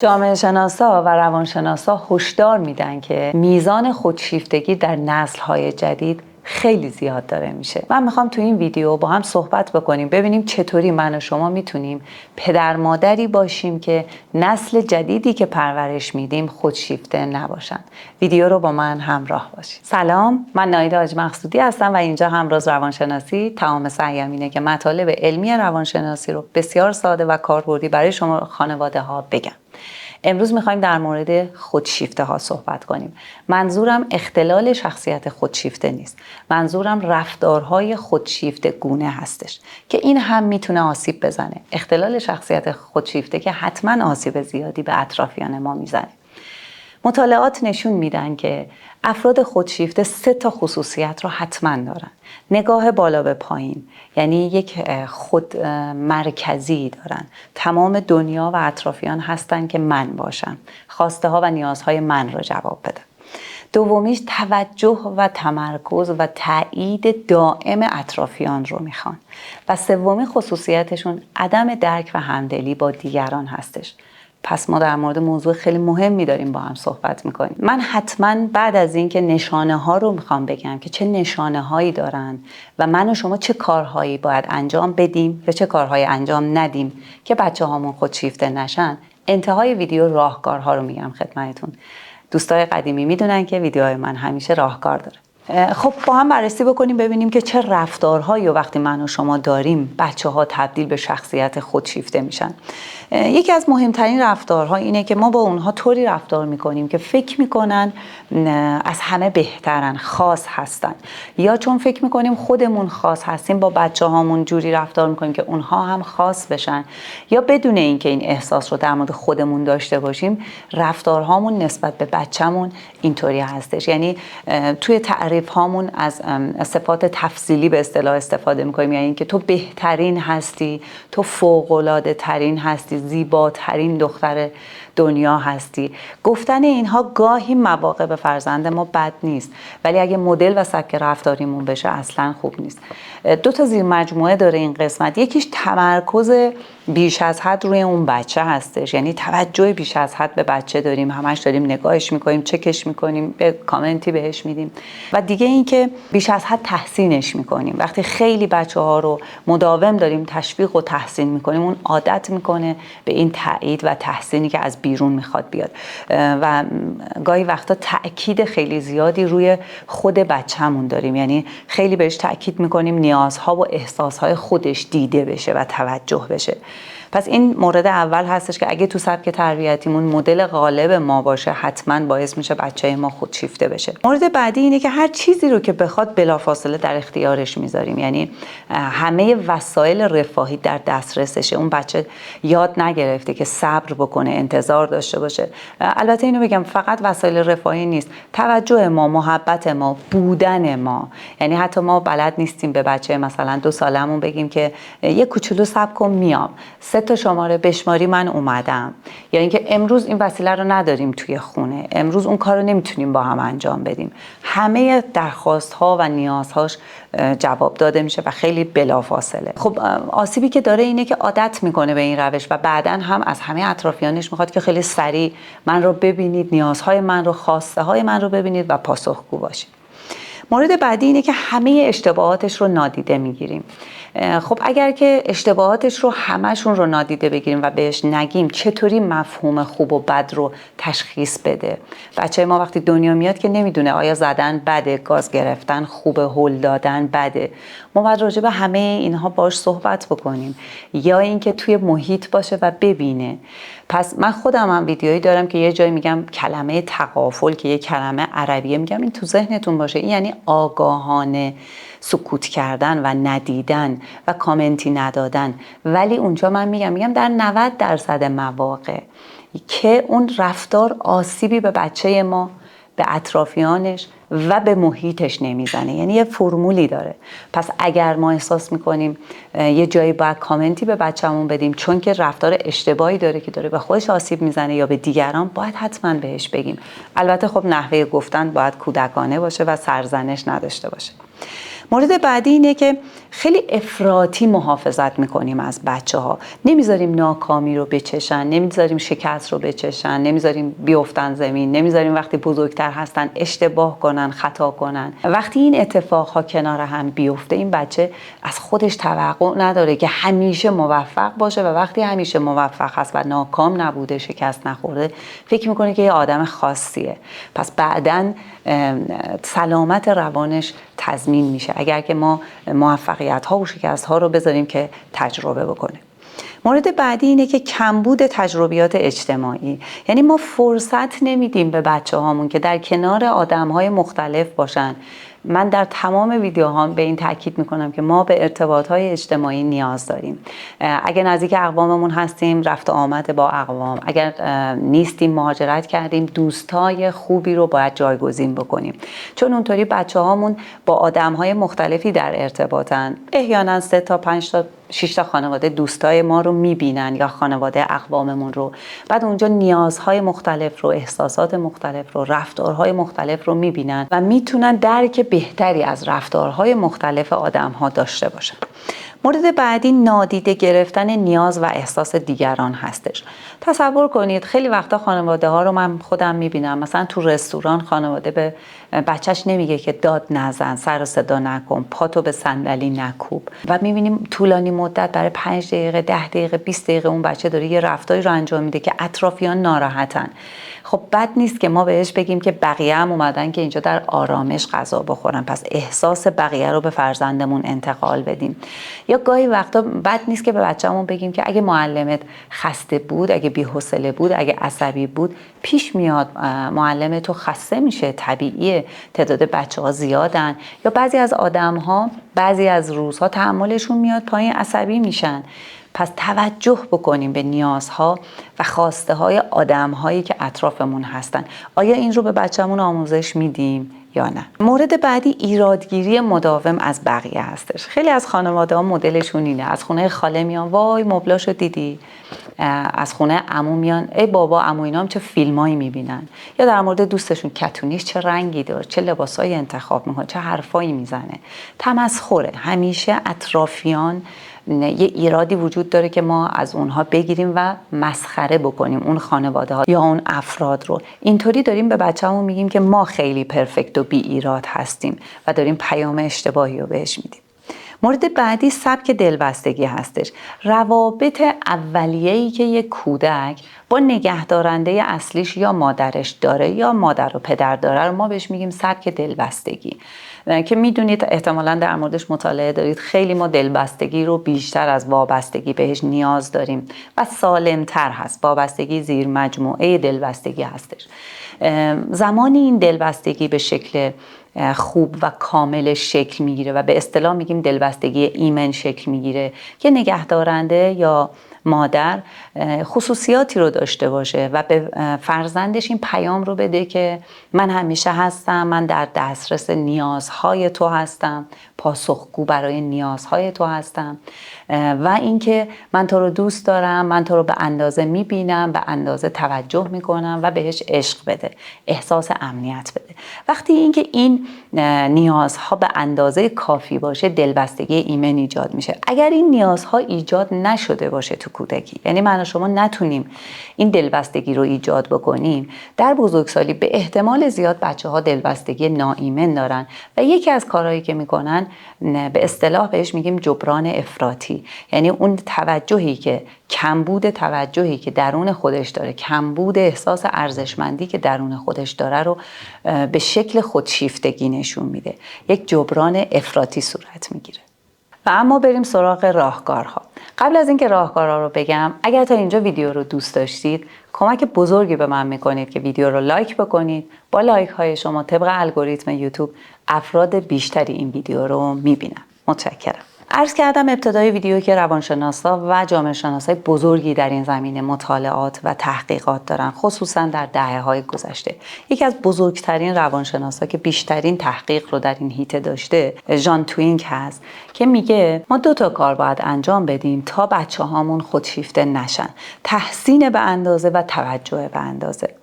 جامعه شناسا و روانشناسا هشدار میدن که میزان خودشیفتگی در نسل‌های جدید خیلی زیاد داره میشه. من میخوام تو این ویدیو با هم صحبت بکنیم، ببینیم چطوری من و شما میتونیم پدر مادری باشیم که نسل جدیدی که پرورش میدیم خودشیفته نباشن. ویدیو رو با من همراه باشید. سلام، من نایده حاج مقصودی هستم و اینجا همراز روانشناسی. تمام سعیم اینه که مطالب علمی روانشناسی رو بسیار ساده و کاربردی برای شما خانواده ها بگم. امروز میخوایم در مورد خودشیفته ها صحبت کنیم. منظورم اختلال شخصیت خودشیفته نیست. منظورم رفتارهای خودشیفته گونه هستش که این هم میتونه آسیب بزنه. اختلال شخصیت خودشیفته که حتما آسیب زیادی به اطرافیان ما میزنه. مطالعات نشون میدن که افراد خودشیفته 3 خصوصیت رو حتما دارن. نگاه بالا به پایین، یعنی یک خود مرکزی دارن. تمام دنیا و اطرافیان هستن که من باشن. خواسته ها و نیازهای من رو جواب بدن. دومیش توجه و تمرکز و تایید دائم اطرافیان رو میخوان. و سومی خصوصیتشون عدم درک و همدلی با دیگران هستش. پس ما در مورد موضوع خیلی مهمی داریم با هم صحبت میکنیم. من حتما بعد از این که نشانه ها رو میخوام بگم که چه نشانه هایی دارن و من و شما چه کارهایی باید انجام بدیم یا چه کارهایی انجام ندیم که بچه هامون خودشیفته نشن، انتهای ویدیو راهکارها رو میگم خدمتتون. دوستای قدیمی میدونن که ویدیوهای من همیشه راهکار داره. خب با هم بررسی بکنیم ببینیم که چه رفتارهایی وقتی من و شما داریم بچه ها تبدیل به شخصیت خودشیفته میشن. یکی از مهمترین رفتارها اینه که ما با اونها طوری رفتار میکنیم که فکر میکنن از همه بهترن، خاص هستن، یا چون فکر میکنیم خودمون خاص هستیم با بچه هامون جوری رفتار میکنیم که اونها هم خاص بشن، یا بدون اینکه این احساس رو در مورد خودمون داشته باشیم رفتارهامون نسبت به بچه‌مون اینطوری هستش. یعنی توی تعریف هامون از صفات تفضیلی به اصطلاح استفاده میکنیم، یعنی اینکه تو بهترین هستی، تو فوق‌العاده ترین هستی، زیباترین دختر دنیا هستی. گفتن اینها گاهی مواقع به فرزند ما بد نیست، ولی اگه مدل و سبک رفتاریمون بشه اصلا خوب نیست. 2 زیر مجموعه داره این قسمت. یکیش تمرکز بیش از حد روی اون بچه هستش، یعنی توجه بیش از حد به بچه داریم، همش داریم نگاهش میکنیم، چکش میکنیم، به کامنتی بهش میدیم. و دیگه این که بیش از حد تحسینش میکنیم. وقتی خیلی بچه ها رو مداوم داریم تشویق و تحسین میکنیم، اون عادت میکنه به این تایید و تحسینی که از بیرون میخواد بیاد و گاهی وقتا تأکید خیلی زیادی روی خود بچه‌مون داریم، یعنی خیلی بهش تأکید میکنیم نیازها و احساسهای خودش دیده بشه و توجه بشه. پس این مورد اول هستش که اگه تو سبک تربیتیمون مدل غالب ما باشه حتما باعث میشه بچه ما خودشیفته بشه. مورد بعدی اینه که هر چیزی رو که بخواد بلافاصله در اختیارش میذاریم، یعنی همه وسایل رفاهی در دسترسشه. اون بچه یاد نگرفته که صبر بکنه، انتظار داشته باشه. البته اینو بگم فقط وسایل رفاهی نیست، توجه ما، محبت ما، بودن ما. یعنی حتی ما بلد نیستیم به بچه مثلا 2 سالمون بگیم که یه کوچولو صبر کن میام، 3 شماره بشماری من اومدم، یا اینکه امروز این وسیله رو نداریم توی خونه، امروز اون کار رو نمیتونیم با هم انجام بدیم. همه درخواست ها و نیازهاش جواب داده میشه و خیلی بلافاصله. خب آسیبی که داره اینه که عادت میکنه به این روش و بعداً هم از همه اطرافیانش میخواد که خیلی سریع من رو ببینید، نیازهای من رو، خواسته های من رو ببینید و پاسخگو باشید. مورد بعدی اینه که همه اشتباهاتش رو نادیده میگیریم. خب اگر که اشتباهاتش رو همشون رو نادیده بگیریم و بهش نگیم چطوری مفهوم خوب و بد رو تشخیص بده؟ بچه ما وقتی دنیا میاد که نمیدونه آیا زدن بده، گاز گرفتن خوبه، هل دادن بده. ما باید راجع به همه اینها باش صحبت بکنیم، یا اینکه توی محیط باشه و ببینه. پس من خودم هم ویدیویی دارم که یه جایی میگم کلمه تغافل که یه کلمه عربیه، میگم این تو ذهنتون باشه، این یعنی آگاهانه سکوت کردن و ندیدن و کامنتی ندادن. ولی اونجا من میگم در 90% مواقع که اون رفتار آسیبی به بچه ما، به اطرافیانش و به محیطش نمیزنه. یعنی یه فرمولی داره. پس اگر ما احساس میکنیم یه جایی باید کامنتی به بچه‌مون بدیم چون که رفتار اشتباهی داره که داره به خودش آسیب میزنه یا به دیگران، باید حتما بهش بگیم. البته خب نحوه گفتن باید کودکانه باشه و سرزنش نداشته باشه. مورد بعدی اینه که خیلی افراطی محافظت میکنیم از بچه ها. نمیذاریم ناکامی رو بچشن، نمیذاریم شکست رو بچشن، نمیذاریم بیفتن زمین، نمیذاریم وقتی بزرگتر هستن اشتباه کنن، خطا کنن. وقتی این اتفاقها کنار هم بیفته، این بچه از خودش توقع نداره که همیشه موفق باشه و وقتی همیشه موفق هست و ناکام نبوده، شکست نخورده، فکر میکنه که یه آدم خاصیه. پس بعداً سلامت روانش تضمین میشه اگر که ما موفقیت ها و شکست ها رو بذاریم که تجربه بکنه. مورد بعدی اینه که کمبود تجربیات اجتماعی، یعنی ما فرصت نمیدیم به بچه هامون که در کنار آدم های مختلف باشن. من در تمام ویدیوهام به این تاکید میکنم که ما به ارتباطهای اجتماعی نیاز داریم. اگر نزدیک اقواممون هستیم، رفت و آمد با اقوام، اگر نیستیم، مهاجرت کردیم، دوستای خوبی رو باید جایگزین بکنیم، چون اونطوری بچه هامون با آدمهای مختلفی در ارتباطن. احیانا 3 تا 5 تا 6 تا خانواده دوستای ما رو میبینن یا خانواده اقواممون رو، بعد اونجا نیازهای مختلف رو، احساسات مختلف رو، رفتارهای مختلف رو میبینن و میتونن درک بهتری از رفتارهای مختلف آدم‌ها داشته باشن. مورد بعدی نادیده گرفتن نیاز و احساس دیگران هستش. تصور کنید خیلی وقتا خانواده ها رو من خودم میبینم، مثلا تو رستوران خانواده به بچهش نمیگه که داد نزن، سر و صدا نکن، پاتو به صندلی نکوب، و میبینیم طولانی مدت برای 5 دقیقه، 10 دقیقه، 20 دقیقه اون بچه داره یه رفتاری رو انجام میده که اطرافیان ناراحتن. خب بد نیست که ما بهش بگیم که بقیه هم اومدن که اینجا در آرامش غذا بخورن، پس احساس بقیه رو به فرزندمون انتقال بدیم. یا گاهی وقتا بد نیست که به بچه‌مون بگیم که اگه معلمت خسته بود، اگه بی‌حوصله بود، اگه عصبی بود، پیش میاد معلم تو خسته میشه، طبیعیه، تعداد بچه‌ها زیادن. یا بعضی از آدم‌ها بعضی از روزها تحملشون میاد پایین، عصبی میشن. پس توجه بکنیم به نیازها و خواسته های آدم هایی که اطرافمون هستن. آیا این رو به بچه‌مون آموزش میدیم یا نه؟ مورد بعدی ایرادگیری مداوم از بقیه هستش. خیلی از خانواده ها مدلشون اینه، از خونه خاله میان وای مبلاشو دیدی، از خونه عمو میان ای بابا عمو اینا هم چه فیلمایی میبینن، یا در مورد دوستشون کتونیش چه رنگی داره، چه لباسایی انتخاب میکنه، چه حرفایی میزنه. تمسخره. همیشه اطرافیان یه ایرادی وجود داره که ما از اونها بگیریم و مسخره بکنیم اون خانواده ها یا اون افراد رو. اینطوری داریم به بچه‌مون میگیم که ما خیلی پرفکت و بی ایراد هستیم و داریم پیام اشتباهی رو بهش میدیم. مورد بعدی سبک دلبستگی هستش. روابط اولیه‌ای که یک کودک با نگهدارنده اصلیش یا مادرش داره یا مادر و پدر داره رو ما بهش میگیم سبک دلبستگی، که میدونید احتمالاً در موردش مطالعه دارید. خیلی ما دلبستگی رو بیشتر از وابستگی بهش نیاز داریم و سالمتر هست. وابستگی زیر مجموعه دلبستگی هستش. زمانی این دلبستگی به شکل خوب و کامل شکل میگیره و به اصطلاح میگیم دلبستگی ایمن شکل میگیره که نگهدارنده یا مادر خصوصیاتی رو داشته باشه و به فرزندش این پیام رو بده که من همیشه هستم، من در دسترس نیازهای تو هستم، پاسخگو برای نیازهای تو هستم و اینکه من تو رو دوست دارم، من تو رو به اندازه میبینم، به اندازه توجه میکنم و بهش عشق بده، احساس امنیت بده. وقتی اینکه این نیازها به اندازه کافی باشه، دلبستگی ایمن ایجاد میشه. اگر این نیازها ایجاد نشده باشه تو کودکی، یعنی من و شما نتونیم این دلبستگی رو ایجاد بکنیم، در بزرگسالی به احتمال زیاد بچه‌ها دلبستگی ناایمن دارن و یکی از کارهایی که میکنن به اصطلاح بهش میگیم جبران افراطی، یعنی اون توجهی که کمبود توجهی که درون خودش داره، کمبود احساس ارزشمندی که درون خودش داره رو به شکل خودشیفتگی نشون میده. یک جبران افراطی صورت میگیره. و اما بریم سراغ راهکارها. قبل از اینکه راهکارها رو بگم، اگر تا اینجا ویدیو رو دوست داشتید، کمک بزرگی به من میکنید که ویدیو رو لایک بکنید. با لایک های شما طبق الگوریتم یوتیوب افراد بیشتری این ویدیو رو میبینن. متشکرم. عرض کردم ابتدای ویدیو که روانشناسا و جامعه شناسای بزرگی در این زمینه مطالعات و تحقیقات دارن، خصوصا در دهه‌های گذشته. یکی از بزرگترین روانشناسا که بیشترین تحقیق رو در این حیطه داشته، ژان توینگ هست که میگه ما 2 تا کار باید انجام بدیم تا بچه‌هامون خودشیفته نشن: تحسین به اندازه و توجه به اندازه.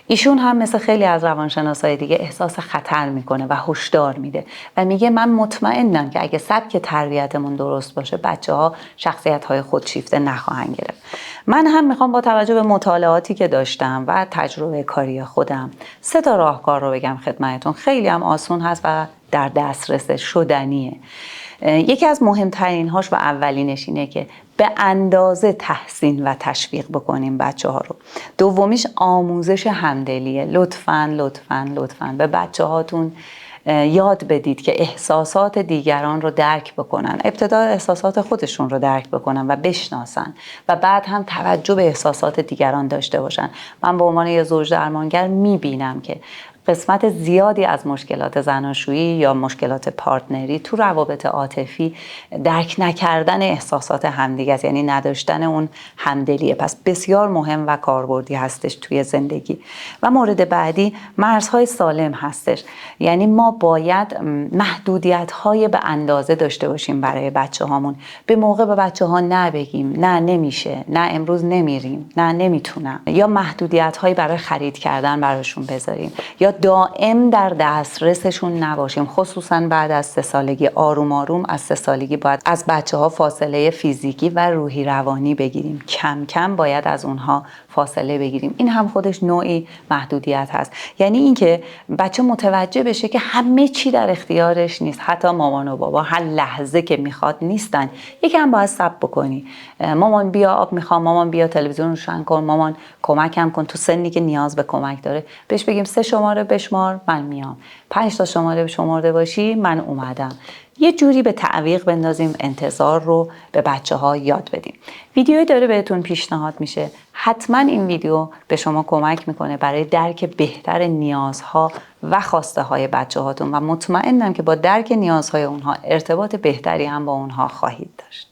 ایشون هم مثل خیلی از روانشناسای دیگه احساس خطر میکنه و هشدار میده و میگه من مطمئنم که اگه سبک تربیتمون درست باشه بچه‌ها شخصیت‌های خودشیفته نخواهند گرفت. من هم میخوام با توجه به مطالعاتی که داشتم و تجربه کاری خودم 3 راهکار رو بگم خدمتتون. خیلی هم آسون هست و در دسترس شدنیه. یکی از مهمترین هاش و اولینش اینه که به اندازه تحسین و تشویق بکنیم بچه ها رو. دومیش آموزش همدلیه. لطفاً به بچه هاتون یاد بدید که احساسات دیگران رو درک بکنن. ابتدا احساسات خودشون رو درک بکنن و بشناسن و بعد هم توجه به احساسات دیگران داشته باشن. من به عنوان یه زوج درمانگر میبینم که قسمت زیادی از مشکلات زناشویی یا مشکلات پارتنری تو روابط عاطفی درک نکردن احساسات همدیگه است، یعنی نداشتن اون همدلیه. پس بسیار مهم و کاربردی هستش توی زندگی. و مورد بعدی مرزهای سالم هستش، یعنی ما باید محدودیت‌های به اندازه داشته باشیم برای بچه‌هامون. به موقع به بچه‌ها نبگیم نه نمیشه، نه امروز نمیریم، نه نمیتونم، یا محدودیت‌هایی برای خرید کردن براشون بذاریم، یا دائم در دسترسشون نباشیم. خصوصا بعد از 3 سالگی آروم آروم از 3 سالگی باید از بچه‌ها فاصله فیزیکی و روحی روانی بگیریم. کم کم باید از اونها فاصله بگیریم. این هم خودش نوعی محدودیت هست، یعنی اینکه بچه متوجه بشه که همه چی در اختیارش نیست، حتی مامان و بابا هر لحظه که میخواد نیستن. یکم باید صبر بکنی. مامان بیا آب میخوام، مامان بیا تلویزیون روشن کن، مامان کمکم کن. تو سنی که نیاز به کمک داره بهش بگیم 3 شماره بشمار من میام، 5 تا شماره شمرده باشی من اومدم. یه جوری به تعویق بندازیم، انتظار رو به بچه‌ها یاد بدیم. ویدیویی داره بهتون پیشنهاد میشه، حتما این ویدیو به شما کمک میکنه برای درک بهتر نیازها و خواسته های بچه‌هاتون و مطمئنم که با درک نیازهای اونها ارتباط بهتری هم با اونها خواهید داشت.